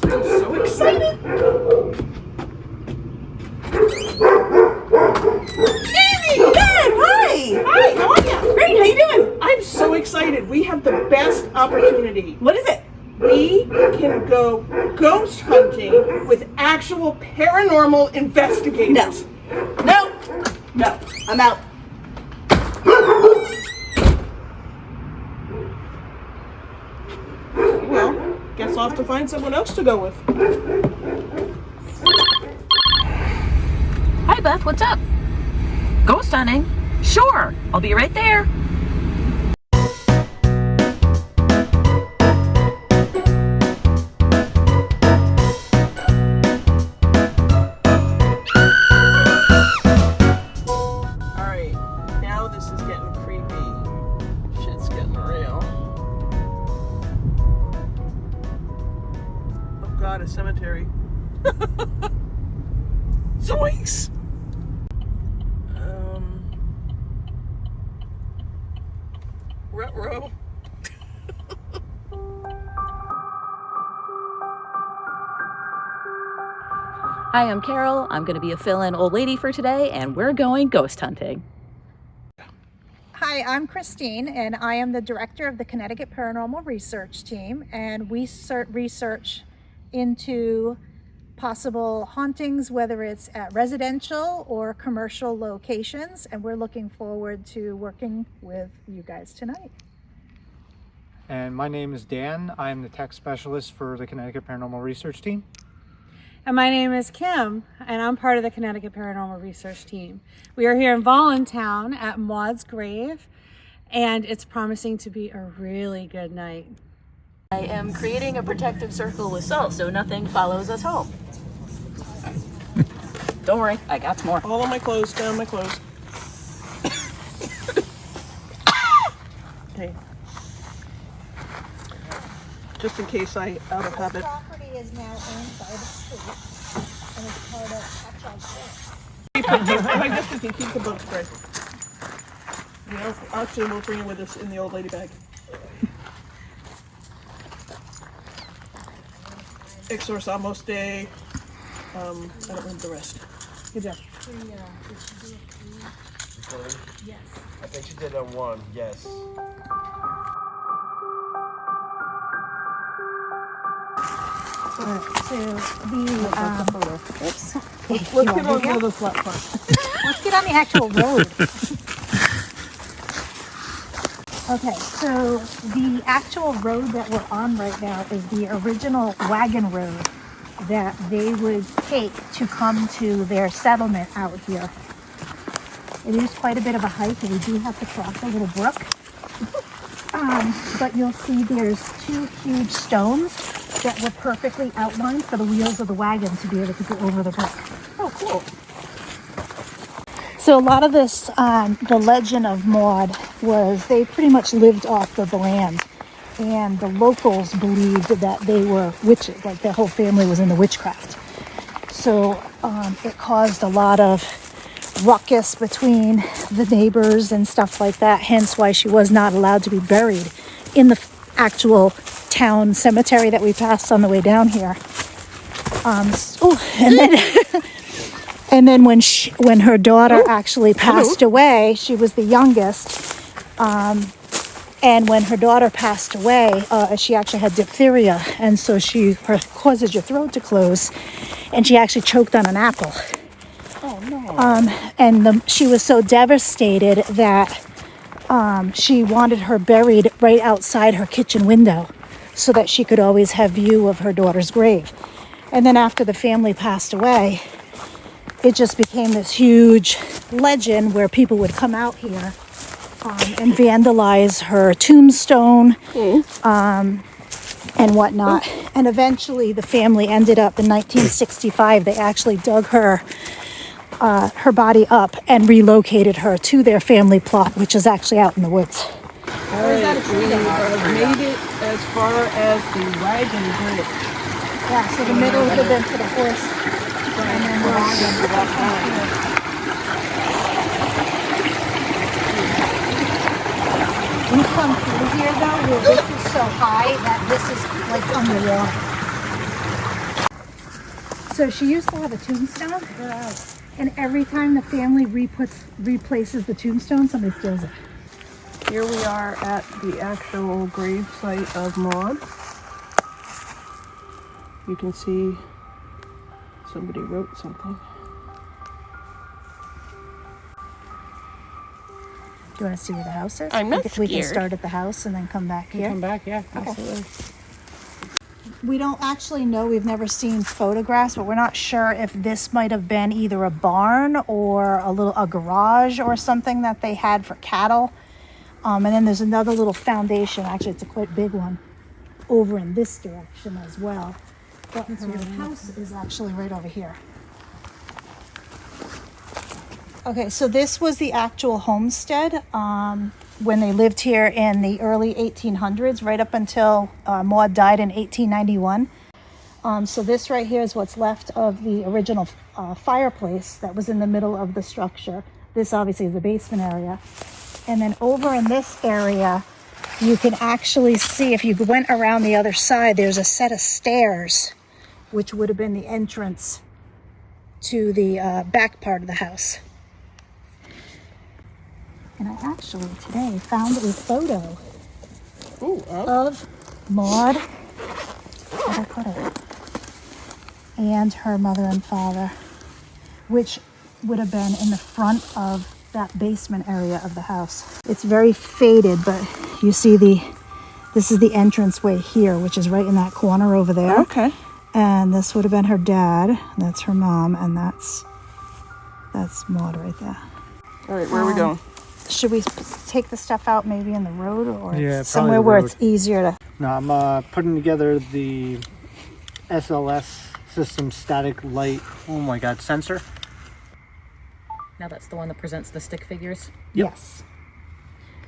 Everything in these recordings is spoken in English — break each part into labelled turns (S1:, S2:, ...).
S1: I'm so excited.
S2: Amy! Beth! Hi!
S1: Hi, how are you?
S2: Great, how you doing?
S1: I'm so excited. We have the best opportunity.
S2: What is it?
S1: We can go ghost hunting with actual paranormal investigators.
S2: No, I'm out.
S1: Well, guess I'll have to find someone else to go with.
S3: Hi, Beth, what's up? Ghost hunting? Sure, I'll be right there.
S1: Alright, now this is getting creepy. Shit's getting real. Oh god, a cemetery. Zoinks! Ruh-roh.
S3: Hi, I'm Carol. I'm going to be a fill-in old lady for today, and we're going ghost hunting.
S4: Hi, I'm Christine, and I am the director of the Connecticut Paranormal Research Team, and we research into possible hauntings, whether it's at residential or commercial locations, and we're looking forward to working with you guys tonight.
S5: And my name is Dan. I'm the tech specialist for the Connecticut Paranormal Research Team.
S6: And my name is Kim, and I'm part of the Connecticut Paranormal Research Team. We are here in Voluntown at Maud's grave, and it's promising to be a really good night.
S3: I am creating a protective circle with salt so nothing follows us home. Don't worry, I got some more.
S1: All of my clothes, down my clothes. Okay. Just in case I out of habit.
S4: Property is now owned by the state, and it's part of
S1: I guess we can keep the bug spray. You know, actually we'll bring it with us in the old lady bag. Exorcamos Day. I don't remember the rest. Good job.
S7: Yes. I think she did on one, yes.
S4: So the
S1: Let's get on the other flat part.
S4: let's get on the actual road. Okay, so the actual road that we're on right now is the original wagon road that they would take to come to their settlement out here. It is quite a bit of a hike, and we do have to cross a little brook. But you'll see there's two huge stones that were perfectly outlined for the wheels of the wagon to be able to go over the brook.
S1: Oh, cool.
S4: So a lot of this, the legend of Maud was they pretty much lived off of the land, and the locals believed that they were witches, like their whole family was into witchcraft. So it caused a lot of ruckus between the neighbors and stuff like that, hence why she was not allowed to be buried in the actual town cemetery that we passed on the way down here. And then when her daughter actually passed away, she was the youngest. And when her daughter passed away, she actually had diphtheria, and so her causes your throat to close, and she actually choked on an apple.
S1: Oh no.
S4: And she was so devastated that she wanted her buried right outside her kitchen window, so that she could always have view of her daughter's grave. And then after the family passed away, it just became this huge legend where people would come out here and vandalize her tombstone and whatnot. And eventually the family ended up in 1965. They actually dug her body up and relocated her to their family plot, which is actually out in the woods.
S1: We have made it as far as the wagon bridge.
S4: Yeah, so the middle would have been for the horse. And then the wagon. We come through here though, where this is so high that this is like underwater. So she used to have a tombstone, and every time the family replaces the tombstone, somebody steals it.
S1: Here we are at the actual grave site of Maud. You can see somebody wrote something.
S4: Do you want to see where the house is?
S1: I'm not
S4: We can
S1: scared.
S4: start at the house and then come back here.
S1: Come back, yeah, absolutely.
S4: We don't actually know, we've never seen photographs, but we're not sure if this might have been either a barn or a garage or something that they had for cattle. And then there's another little foundation, actually it's a quite big one, over in this direction as well. But the house is actually right over here. Okay, so this was the actual homestead when they lived here in the early 1800s, right up until Maud died in 1891. So this right here is what's left of the original fireplace that was in the middle of the structure. This obviously is the basement area. And then over in this area, you can actually see, if you went around the other side, there's a set of stairs, which would have been the entrance to the back part of the house. And I actually today found a photo of Maud, where did I put it? And her mother and father, which would have been in the front of that basement area of the house. It's very faded, but you see this is the entranceway here, which is right in that corner over there.
S1: Okay.
S4: And this would have been her dad, that's her mom, and that's Maud right there.
S1: All right, where are we going?
S4: Should we take the stuff out maybe in the road or
S5: Yeah,
S4: somewhere
S5: probably
S4: where
S5: the
S4: it's easier to...
S5: No, I'm putting together the SLS system static light, oh my god, sensor.
S3: Now that's the one that presents the stick figures.
S5: Yep.
S4: Yes.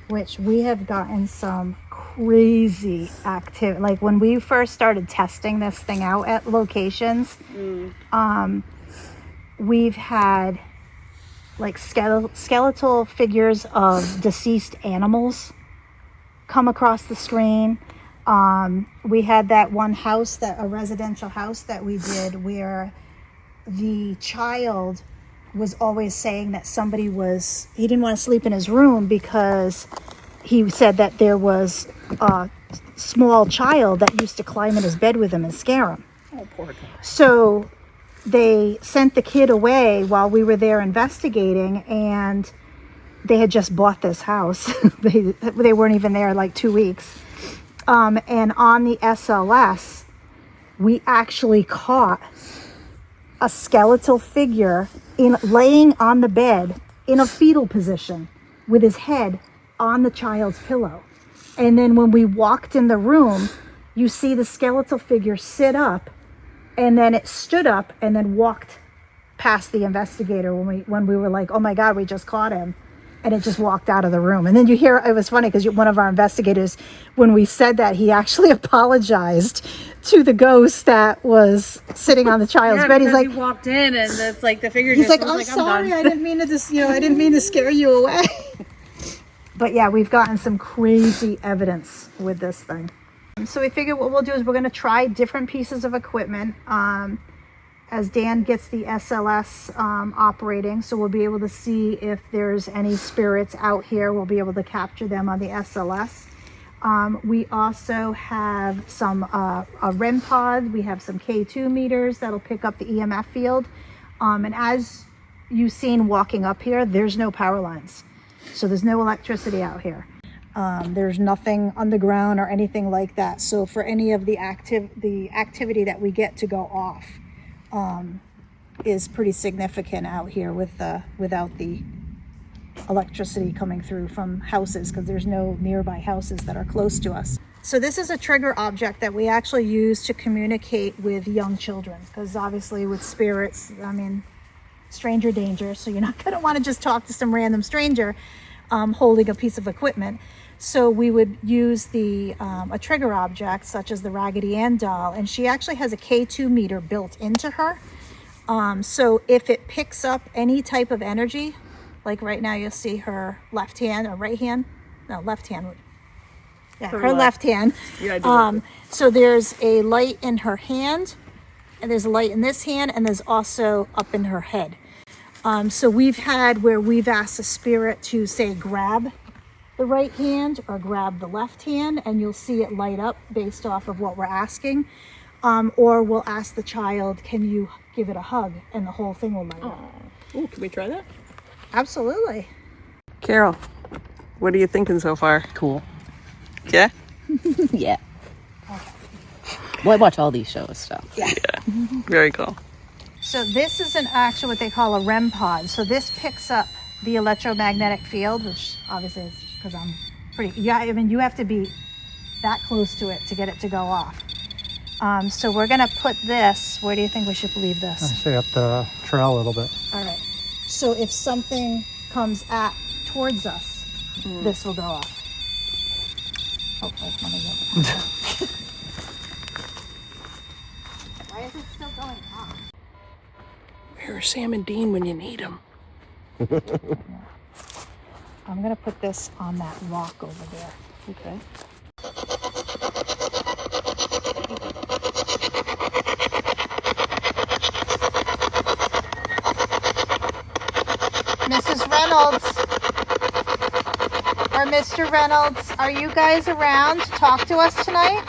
S4: Which we have gotten some crazy activity. Like when we first started testing this thing out at locations, we've had like skeletal figures of deceased animals come across the screen. We had that one house, a residential house that we did, where the child was always saying that he didn't want to sleep in his room because he said that there was a small child that used to climb in his bed with him and scare him.
S1: Oh, poor guy.
S4: So they sent the kid away while we were there investigating, and they had just bought this house. They weren't even there like 2 weeks. And on the SLS, we actually caught a skeletal figure laying on the bed in a fetal position with his head on the child's pillow. And then when we walked in the room, you see the skeletal figure sit up, and then it stood up and then walked past the investigator when we were like, oh my God, we just caught him. And it just walked out of the room. And then you hear, it was funny because one of our investigators, when we said that, he actually apologized to the ghost that was sitting on the child's bed. He's like,
S6: he walked in and it's like the figure
S4: he's
S6: just
S4: like,
S6: was
S4: I'm
S6: like,
S4: sorry,
S6: done.
S4: I didn't mean to I didn't mean to scare you away. But yeah, we've gotten some crazy evidence with this thing. So we figured what we'll do is we're going to try different pieces of equipment as Dan gets the SLS operating. So we'll be able to see if there's any spirits out here. We'll be able to capture them on the SLS. We also have some a REM pod. We have some K2 meters that'll pick up the EMF field. And as you've seen walking up here, there's no power lines. So there's no electricity out here. There's nothing underground or anything like that. So for any of the activity that we get to go off is pretty significant out here without the electricity coming through from houses, because there's no nearby houses that are close to us. So this is a trigger object that we actually use to communicate with young children, because obviously with spirits, I mean, stranger danger. So you're not going to want to just talk to some random stranger holding a piece of equipment. So we would use a trigger object such as the Raggedy Ann doll, and she actually has a K2 meter built into her. So if it picks up any type of energy, like right now you'll see her left hand or right hand, no, left hand. Yeah, her left hand.
S1: Yeah, I do.
S4: So there's a light in her hand, and there's a light in this hand, and there's also up in her head. So we've had where we've asked the spirit to say grab the right hand or grab the left hand, and you'll see it light up based off of what we're asking. Or we'll ask the child, can you give it a hug, and the whole thing will light up.
S1: Oh, can we try that?
S4: Absolutely.
S1: Carol, what are you thinking so far?
S3: Cool.
S1: Yeah?
S3: Yeah. Well, I watch all these shows, so.
S1: Yeah. Very cool.
S4: So this is actually what they call a REM pod. So this picks up the electromagnetic field, which obviously is because I'm pretty, yeah, I mean, you have to be that close to it to get it to go off. So we're gonna put this, where do you think we should leave
S5: I
S4: this?
S5: say up the trail a little bit.
S4: All right. So if something comes towards us, this will go off. Hopefully it's gonna go. Why is it still going off?
S1: Here's Sam and Dean when you need them.
S4: I'm gonna put this on that rock over there.
S1: Okay.
S4: Mrs. Reynolds or Mr. Reynolds, are you guys around to talk to us tonight?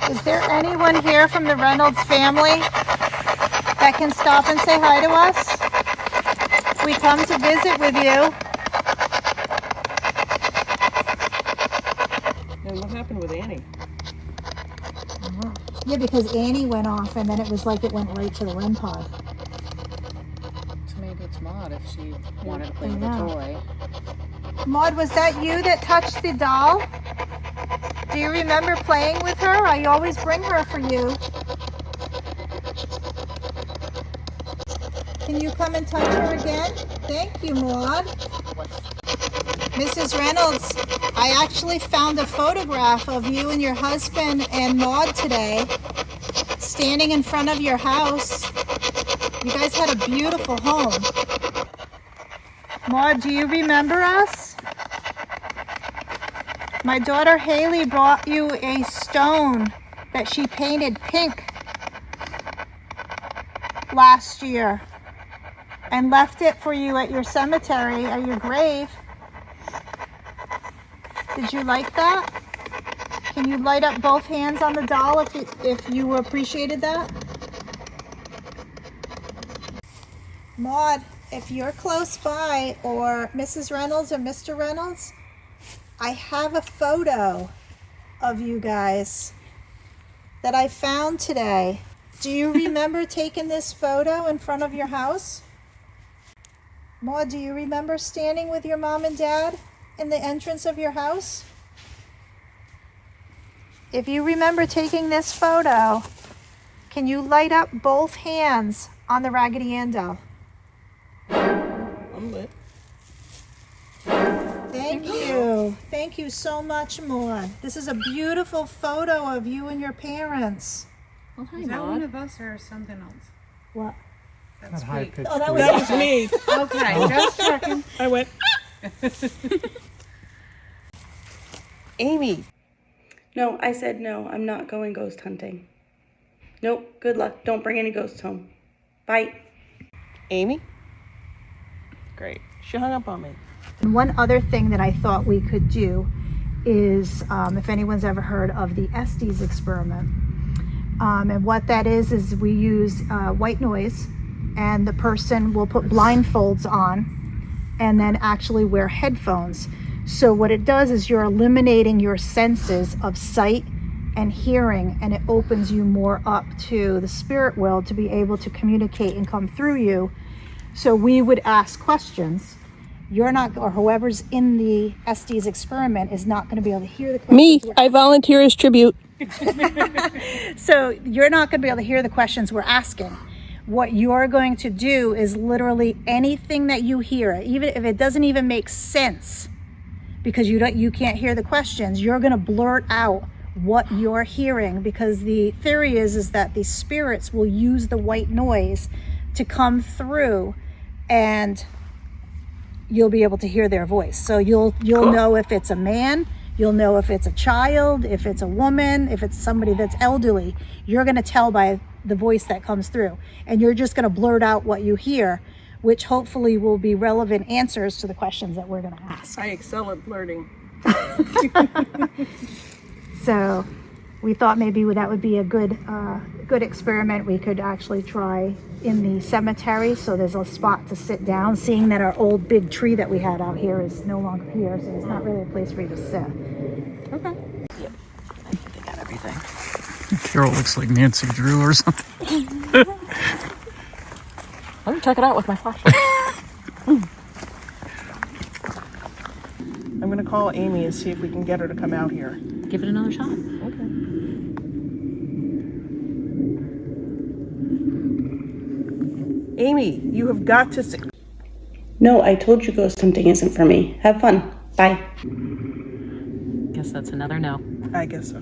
S4: Is there anyone here from the Reynolds family that can stop and say hi to us? We come to visit with you.
S1: And what happened with Annie?
S4: Yeah, because Annie went off and then it was like it went right to the REM pod.
S3: So maybe it's Maud if she wanted to play with
S4: Yeah.
S3: a toy.
S4: Maud, was that you that touched the doll? Do you remember playing with her? I always bring her for you. Can you come and touch her again? Thank you, Maud. Mrs. Reynolds, I actually found a photograph of you and your husband and Maud today, standing in front of your house. You guys had a beautiful home. Maud, do you remember us? My daughter Haley brought you a stone that she painted pink last year and left it for you at your cemetery, at your grave. Did you like that? Can you light up both hands on the doll if you appreciated that? Maud, if you're close by, or Mrs. Reynolds or Mr. Reynolds, I have a photo of you guys that I found today. Do you remember taking this photo in front of your house? Maud, do you remember standing with your mom and dad in the entrance of your house? If you remember taking this photo, can you light up both hands on the Raggedy Ann doll?
S1: I'm lit.
S4: Thank you. Thank you so much, Maud. This is a beautiful photo of you and your parents.
S3: Well, hi,
S6: Is that one
S3: Maud.
S6: of us or something else?
S4: What?
S6: That's
S5: high
S6: sweet.
S5: pitched.
S4: Oh, that
S1: That was me.
S6: Okay, just checking.
S1: I went. Amy.
S2: No, I said no. I'm not going ghost hunting. Nope. Good luck. Don't bring any ghosts home. Bye.
S1: Amy? Great. She hung up on me.
S4: And one other thing that I thought we could do is, if anyone's ever heard of the Estes experiment. And what that is we use white noise, and the person will put blindfolds on and then actually wear headphones. So what it does is you're eliminating your senses of sight and hearing, and it opens you more up to the spirit world to be able to communicate and come through you. So we would ask questions. You're not, or whoever's in the Estes experiment is not going to be able to hear the questions.
S1: Me. I volunteer as tribute.
S4: So you're not going to be able to hear the questions we're asking. What you're going to do is literally anything that you hear, even if it doesn't even make sense, because you can't hear the questions, you're going to blurt out what you're hearing, because the theory is that the spirits will use the white noise to come through, and you'll be able to hear their voice. So you'll know if it's a man, You'll know if it's a child, if it's a woman, if it's somebody that's elderly. You're going to tell by the voice that comes through. And you're just going to blurt out what you hear, which hopefully will be relevant answers to the questions that we're going to ask.
S1: I excel at blurting.
S4: So we thought maybe that would be a good experiment we could actually try in the cemetery. So there's a spot to sit down, seeing that our old big tree that we had out here is no longer here. So there's not really a place for you to sit.
S1: Okay.
S3: Yep. I think they got everything.
S8: Carol looks like Nancy Drew or something.
S3: Let me check it out with my flashlight.
S1: I'm gonna call Amy and see if we can get her to come out here.
S3: Give it another shot.
S1: Okay. Amy, you have got to sit.
S2: No, I told you ghost hunting isn't for me. Have fun. Bye.
S3: Guess that's another no.
S1: I guess so.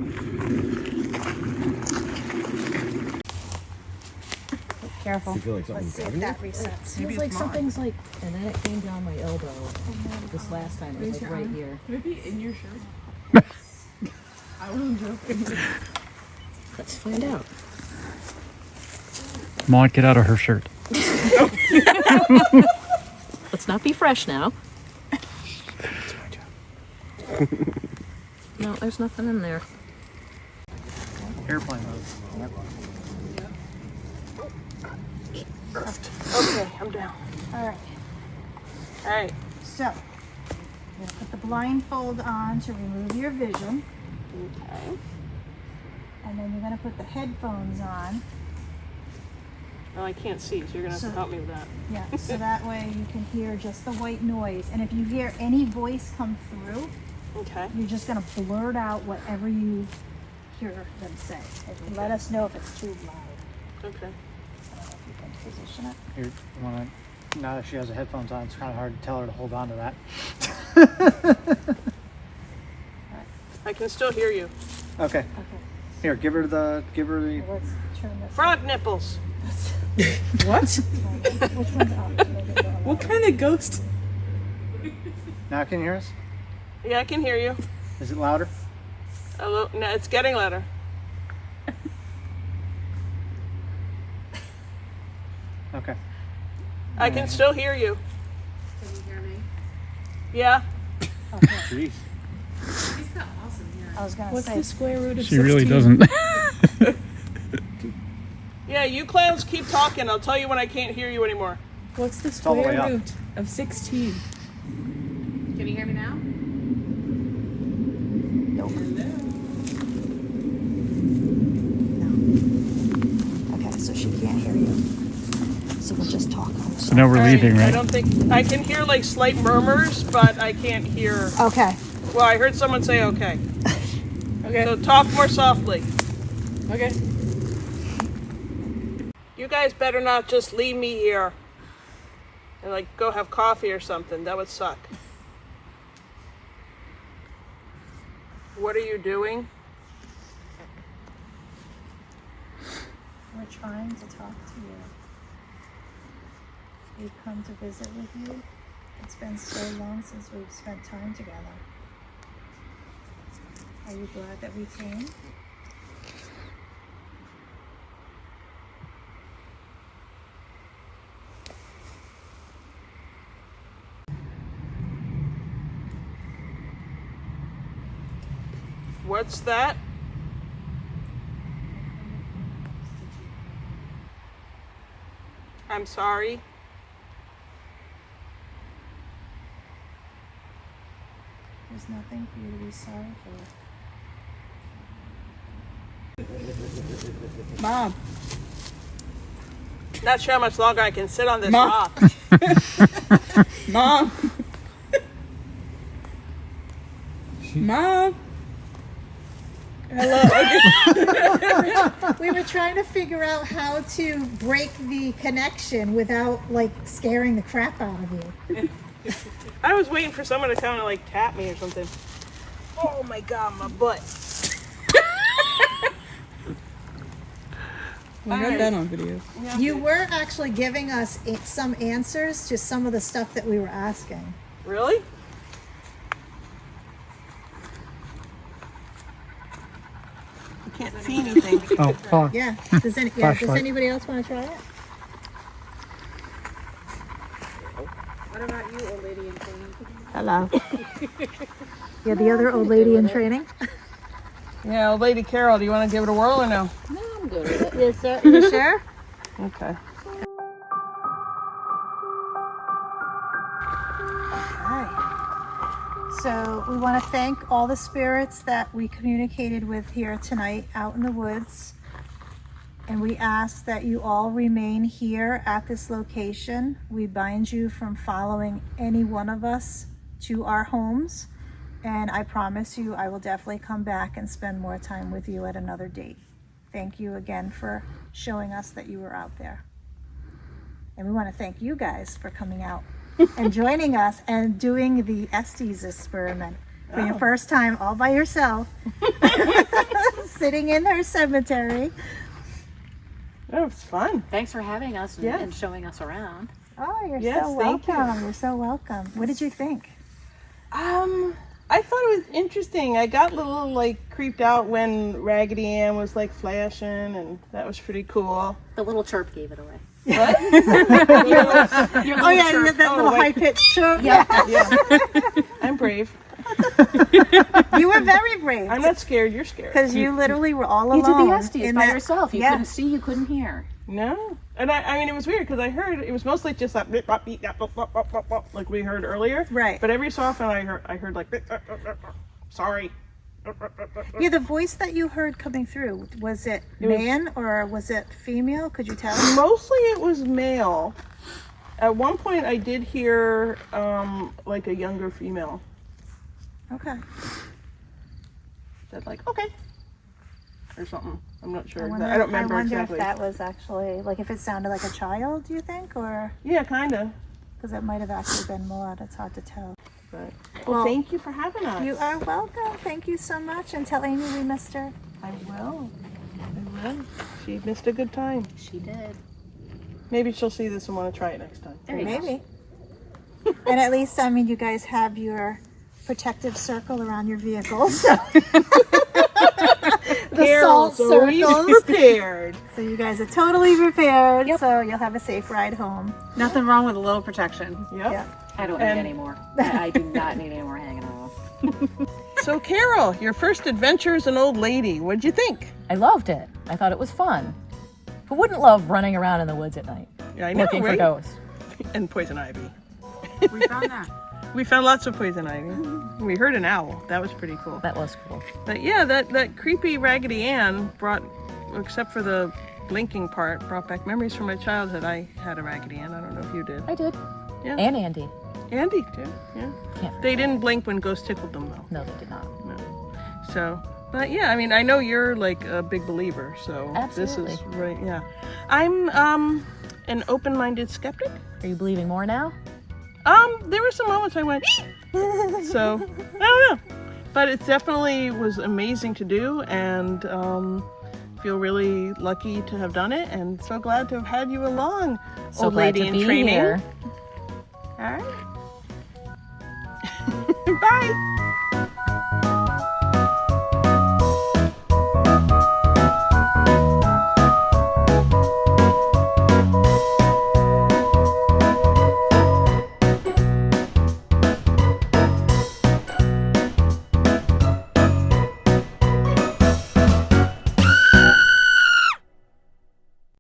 S4: Careful.
S7: You feel like something's grabbing you?
S4: That resets. Feels like something's like.
S3: And then it came down my elbow. This last time it was like right here.
S1: Maybe in your shirt. I wasn't joking.
S3: Let's find out.
S8: Maud, get out of her shirt.
S3: Let's not be fresh now. No, there's nothing in there.
S8: Airplane mode.
S1: Okay, I'm down.
S4: All right.
S1: All right.
S4: So, you're gonna put the blindfold on to remove your vision.
S1: Okay.
S4: And then you're gonna put the headphones on.
S1: Oh, I can't see, so you're gonna have to help me with that.
S4: Yeah, so that way you can hear just the white noise. And if you hear any voice come through,
S1: Okay.
S4: you're just gonna blurt out whatever you hear them say. And let us know if it's too loud.
S1: Okay.
S4: I don't know if you can position it.
S5: Here, you wanna, now that she has the headphones on, it's kind of hard to tell her to hold on to that.
S1: I can still hear you.
S5: Okay.
S4: Okay.
S5: Here, give her the.
S4: Let's turn this.
S1: Frog nipples.
S6: What?
S4: Which one's up?
S6: What kind of ghost?
S5: Now can you hear us?
S1: Yeah, I can hear you.
S5: Is it louder?
S1: No, it's getting louder.
S5: Okay.
S1: I can still hear you.
S6: Can you hear me?
S1: Yeah.
S5: Jeez.
S4: I was gonna
S6: What's
S4: say.
S6: the square root of
S8: She really
S6: 16?
S8: doesn't.
S1: Yeah, you clowns keep talking. I'll tell you when I can't hear you anymore.
S6: What's the
S5: all the way
S6: square
S5: up.
S6: root of 16? Can you hear me now?
S4: Okay, so she can't hear you. So we'll just talk.
S8: So now we're
S1: All right,
S8: leaving,
S1: I
S8: right?
S1: don't think I can hear like slight murmurs, but I can't hear.
S4: Okay.
S1: Well, I heard someone say okay.
S6: Okay.
S1: So talk more softly.
S6: Okay.
S1: You guys better not just leave me here and like go have coffee or something. That would suck. What are you doing?
S4: We're trying to talk to you. We've come to visit with you. It's been so long since we've spent time together. Are you glad that we came?
S1: What's that? I'm sorry.
S4: There's nothing for you to be sorry for.
S6: Mom.
S1: Not sure how much longer I can sit on this
S6: Mom.
S1: rock.
S6: Mom. Mom. Hello.
S4: We were trying to figure out how to break the connection without like scaring the crap out of you.
S1: I was waiting for someone to come and like tap me or something. Oh my god, my butt.
S6: I got that on video.
S4: You were actually giving us some answers to some of the stuff that we were asking.
S1: Really? can't see anything.
S5: Oh, hold on.
S4: Yeah. Does
S5: Flashlight.
S4: anybody else want to try it?
S6: What about you, old lady in training?
S4: Hello. You're the other old lady in training?
S1: Yeah, old lady Carol, do you want to give it a whirl or no?
S3: No, I'm good with it.
S4: Yes, sir. You sure?
S1: Okay.
S4: So we want to thank all the spirits that we communicated with here tonight out in the woods. And we ask that you all remain here at this location. We bind you from following any one of us to our homes. And I promise you, I will definitely come back and spend more time with you at another date. Thank you again for showing us that you were out there. And we want to thank you guys for coming out and joining us and doing the Estes experiment for your first time all by yourself, sitting in her cemetery.
S1: That was fun.
S3: Thanks for having us and,
S1: Yes.
S3: and showing us around.
S4: Oh, you're
S1: Yes,
S4: so
S1: thank you.
S4: welcome. You're so welcome. What did you think?
S1: I thought it was interesting. I got a little like creeped out when Raggedy Ann was like flashing, and that was pretty cool.
S3: The little chirp gave it away.
S1: What?
S4: Oh yeah, you did that little
S1: wait.
S4: high-pitched chirp.
S1: Yeah. I'm brave.
S4: You were very brave
S1: I'm not scared. You're scared.
S4: because you literally were all
S3: You
S4: alone.
S3: did the Estes
S4: in
S3: by
S4: that-
S3: yourself. You
S4: yeah.
S3: couldn't see, you couldn't hear.
S1: No. And I mean, it was weird because I heard it was mostly just that beep, bop, beep, bop, bop, bop, bop, bop, like we heard earlier.
S4: Right.
S1: But every so often I heard like, beep, bop, bop, bop, bop. Sorry.
S4: Yeah, the voice that you heard coming through, was it man or was it female? Could you tell?
S1: Mostly it was male. At one point I did hear like a younger female
S4: Okay.
S1: said like, okay. Or something. I'm not sure.
S4: I
S1: I don't remember
S4: wonder
S1: exactly.
S4: if that was actually, like if it sounded like a child, do you think? Or,
S1: Yeah, kind of.
S4: because it might have actually been Maud, it's hard to tell.
S1: But well, thank you for having us.
S4: You are welcome. Thank you so much. And tell Amy we missed her.
S1: I will. She missed a good time.
S3: She did.
S1: Maybe she'll see this and want to try it next time.
S3: There you go.
S4: Maybe. And at least, I mean, you guys have your protective circle around your vehicles. The
S1: Carol's
S4: salt
S1: always
S4: circles.
S1: prepared.
S4: So you guys are totally prepared. So you'll have a safe ride home.
S6: Nothing wrong with a little protection.
S1: Yep.
S4: Yeah.
S3: I don't need any more. I do not need any more hanging off.
S1: So Carol, your first adventure as an old lady. What'd you think?
S3: I loved it. I thought it was fun. Who wouldn't love running around in the woods at night?
S1: Yeah, I know,
S3: looking
S1: right?
S3: for ghosts.
S1: And poison ivy.
S6: We found that.
S1: We found lots of poison ivy. We heard an owl. That was pretty cool.
S3: That was cool.
S1: But yeah, that creepy Raggedy Ann brought, except for the blinking part, brought back memories from my childhood. I had a Raggedy Ann. I don't know if you did.
S3: I did.
S1: Yeah.
S3: And Andy.
S1: Andy too. Yeah.
S3: Can't
S1: They didn't blink when ghosts tickled them though.
S3: No, they did not.
S1: No. So, but yeah, I mean, I know you're like a big believer, so
S3: Absolutely.
S1: this is right. Yeah, I'm an open-minded skeptic.
S3: Are you believing more now?
S1: There were some moments I went, so I don't know, but it definitely was amazing to do, and feel really lucky to have done it, and so glad to have had you along,
S3: So
S1: old
S3: glad
S1: lady
S3: to
S1: in
S3: be
S1: training.
S3: here.
S1: All right. Bye.